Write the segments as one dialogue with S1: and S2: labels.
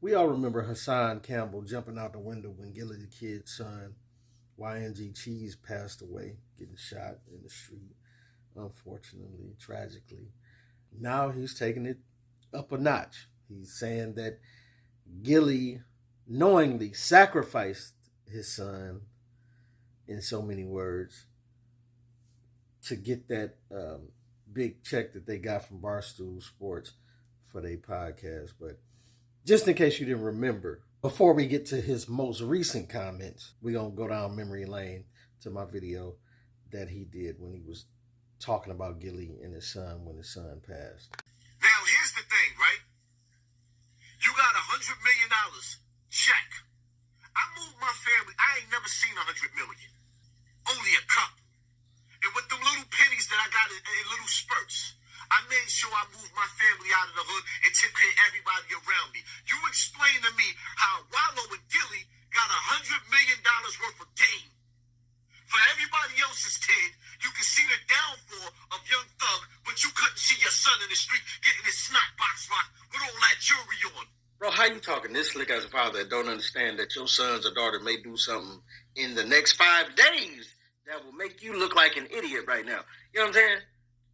S1: We all remember Hassan Campbell jumping out the window when Gillie the Kid's son, YNG Cheese, passed away, getting shot in the street, unfortunately, tragically. Now he's taking it up a notch. He's saying that Gillie knowingly sacrificed his son, in so many words, to get that big check that they got from Barstool Sports for their podcast. But just in case you didn't remember, before we get to his most recent comments, we're going to go down memory lane to my video that he did when he was talking about Gillie and his son when his son passed.
S2: Now, here's the thing, right? You got $100 million check. I moved my family. I ain't never seen $100 million. Only a couple. And with them little pennies that I got in little spurts, I made sure I moved my family out of the hood and took care of everybody around me. You explain to me how Wallow and Gillie got $100 million worth of gain. For everybody else's kid, you can see the downfall of Young Thug, but you couldn't see your son in the street getting his snot box rocked with all that jewelry on.
S3: Bro, how you talking this slick as a father that don't understand that your sons or daughter may do something in the next 5 days that will make you look like an idiot right now? You know what I'm saying?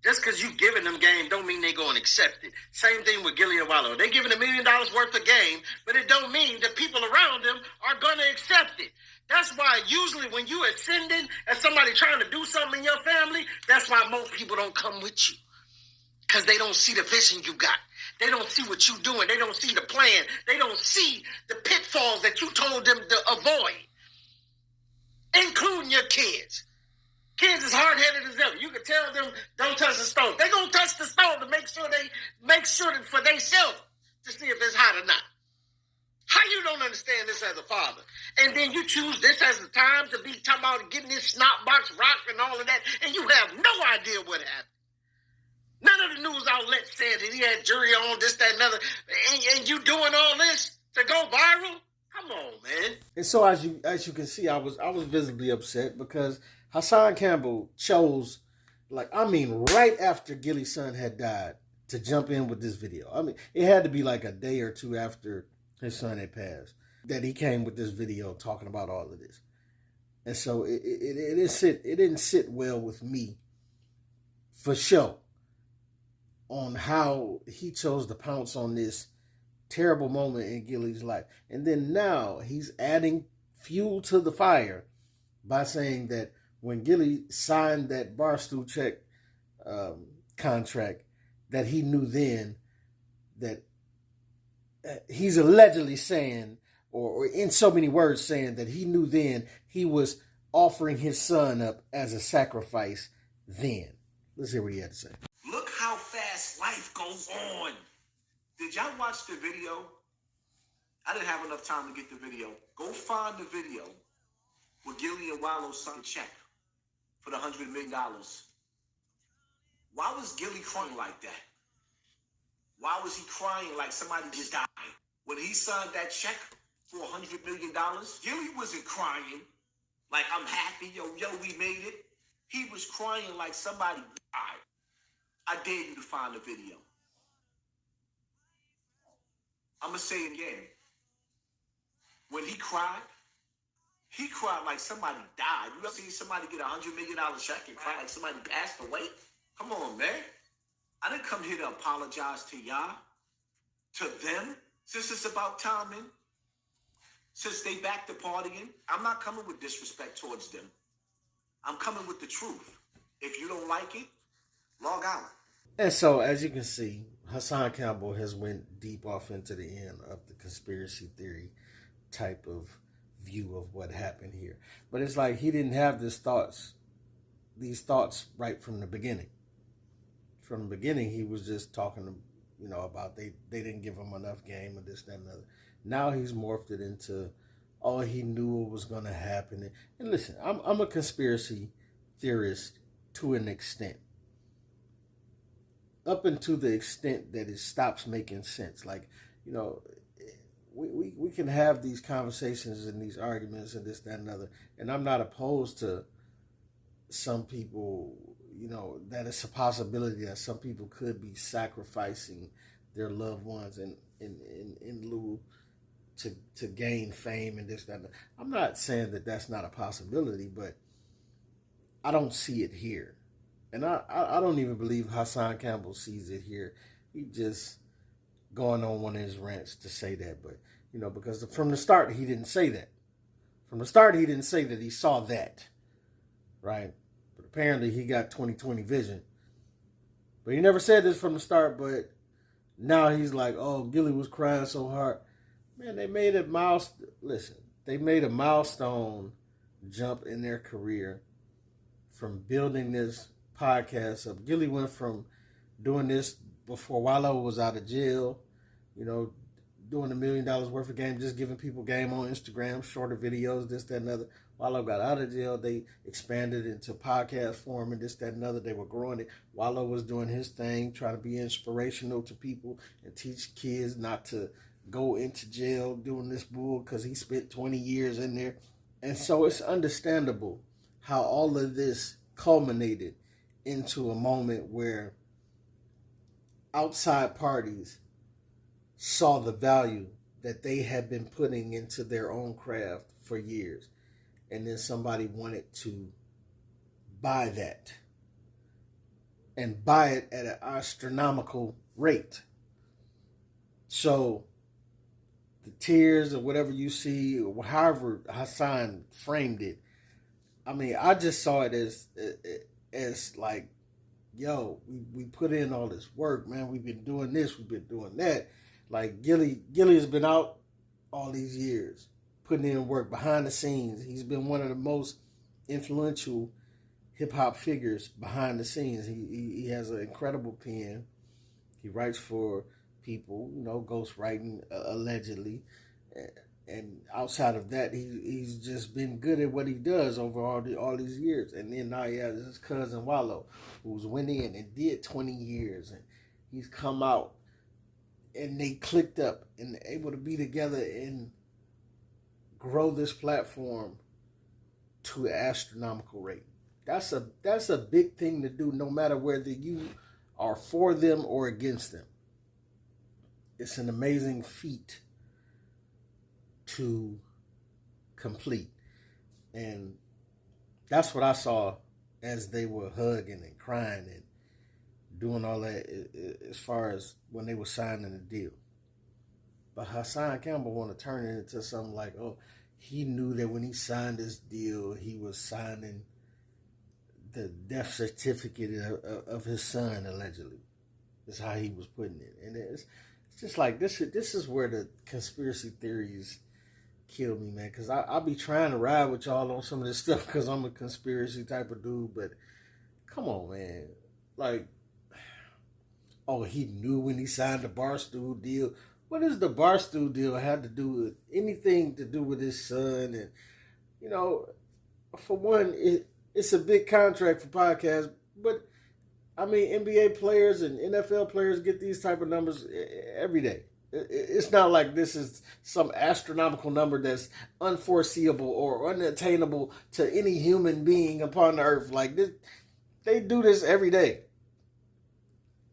S3: Just because you giving them game don't mean they go and accept it. Same thing with Gillie and Wallow. They giving $1 million worth of game, but it don't mean the people around them are going to accept it. That's why usually when you ascending and somebody trying to do something in your family, that's why most people don't come with you. Because they don't see the vision you got. They don't see what you doing. They don't see the plan. They don't see the pitfalls that you told them to avoid, including your kids. Kids is hard-headed as ever. You can tell them, don't touch the stove. They're going to touch the stove to make sure that for themselves to see if it's hot or not. How you don't understand this as a father? And then you choose this as the time to be talking about getting this snot box rocked and all of that, and you have no idea what happened. None of the news outlets said that he had jury on, this, that, and other, and you doing all this to go viral? Come on, man.
S1: And so as you can see, I was visibly upset because Hassan Campbell chose, right after Gillie's son had died, to jump in with this video. I mean, it had to be like a day or two after his son had passed that he came with this video talking about all of this. And so it didn't sit well with me, for sure, on how he chose to pounce on this terrible moment in Gillie's life. And then now he's adding fuel to the fire by saying that when Gillie signed that Barstool check contract, that he knew then that he's allegedly saying, or in so many words saying, that he knew then he was offering his son up as a sacrifice then. Let's hear what he had to say.
S2: Look how fast life goes on. Did y'all watch the video? I didn't have enough time to get the video. Go find the video where Gillie and Wallow signed a check for the $100 million. Why was Gillie crying like that? Why was he crying like somebody just died? When he signed that check for $100 million, Gillie wasn't crying like, I'm happy, yo, we made it. He was crying like somebody died. I dare you to find the video. I'm going to say it again. When he cried like somebody died. You ever seen somebody get a $100 million check and cry like somebody passed away? Come on, man. I didn't come here to apologize to y'all, to them, since it's about timing. Since they back to partying, I'm not coming with disrespect towards them. I'm coming with the truth. If you don't like it, log out.
S1: And so, as you can see, Hassan Campbell has went deep off into the end of the conspiracy theory type of view of what happened here. But it's like he didn't have these thoughts right from the beginning. From the beginning, he was just talking, about they didn't give him enough game or this, that, and the other. Now he's morphed it into, he knew it was going to happen. And listen, I'm a conspiracy theorist to an extent. Up until the extent that it stops making sense. Like, we can have these conversations and these arguments and this, that, and other. And I'm not opposed to some people, that it's a possibility that some people could be sacrificing their loved ones. And in lieu to gain fame and this, that, and that. I'm not saying that that's not a possibility, but I don't see it here. And I don't even believe Hassan Campbell sees it here. He just going on one of his rants to say that. But, because from the start, he didn't say that. From the start, he didn't say that he saw that. Right? But apparently, he got 20/20 vision. But he never said this from the start, but now he's like, oh, Gillie was crying so hard. Man, they made a milestone. Listen, they made a milestone jump in their career from building this podcast up. Gillie went from doing this before Wallo was out of jail, doing $1 million worth of game, just giving people game on Instagram, shorter videos, this, that, and other. Wallo got out of jail, they expanded into podcast form and this, that, and other. They were growing it. Wallo was doing his thing, trying to be inspirational to people and teach kids not to go into jail doing this bull because he spent 20 years in there. And so it's understandable how all of this culminated into a moment where outside parties saw the value that they had been putting into their own craft for years. And then somebody wanted to buy that and buy it at an astronomical rate. So the tears or whatever you see, or however Hassan framed it, I mean, I just saw it as like, yo, we put in all this work, man. We've been doing this, we've been doing that. Like Gillie has been out all these years, putting in work behind the scenes. He's been one of the most influential hip hop figures behind the scenes. He has an incredible pen. He writes for people, ghost writing allegedly. And outside of that, he's just been good at what he does over all these years. And then now he has his cousin Wallo, who's went in and did 20 years. And he's come out and they clicked up and able to be together and grow this platform to an astronomical rate. That's a big thing to do, no matter whether you are for them or against them. It's an amazing feat to complete. And that's what I saw as they were hugging and crying and doing all that as far as when they were signing the deal. But Hassan Campbell want to turn it into something like, oh, he knew that when he signed this deal, he was signing the death certificate of his son, allegedly. That's how he was putting it. And it's just like, this is where the conspiracy theories kill me, man. Because I'll be trying to ride with y'all on some of this stuff because I'm a conspiracy type of dude. But come on, man. Like, oh, he knew when he signed the Barstool deal. What does the Barstool deal have to do with anything to do with his son? And, for one, it's a big contract for podcasts. But, I mean, NBA players and NFL players get these type of numbers every day. It's not like this is some astronomical number that's unforeseeable or unattainable to any human being upon the earth. Like this, they do this every day.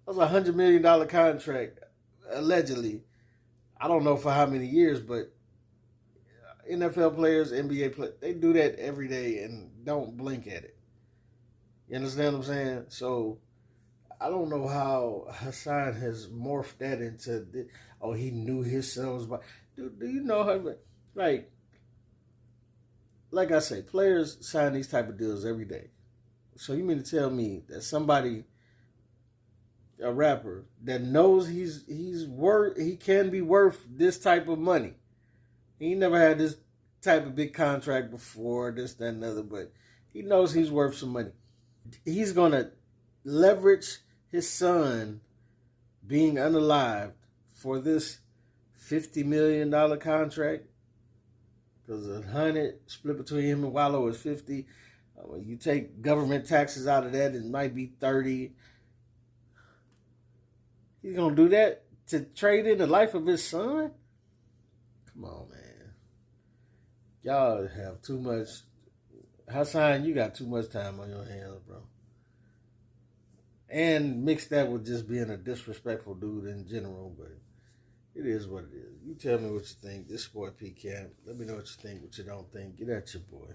S1: That was a $100 million contract, allegedly. I don't know for how many years, but NFL players, NBA players, they do that every day and don't blink at it. You understand what I'm saying? So I don't know how Hassan has morphed that into, he knew his son was. Do you know how, like I say, players sign these type of deals every day. So you mean to tell me that somebody, a rapper that knows he can be worth this type of money. He never had this type of big contract before, this, that, and other, but he knows he's worth some money. He's gonna leverage his son being unalived for this $50 million contract, because 100 split between him and Wallo is 50. When you take government taxes out of that, it might be 30. He's going to do that to trade in the life of his son? Come on, man. Y'all have too much. Hassan, you got too much time on your hands, bro. And mix that with just being a disrespectful dude in general. But It is what it is. You tell me what you think. This boy P Camp. Let me know what you think, what you don't think. Get at your boy.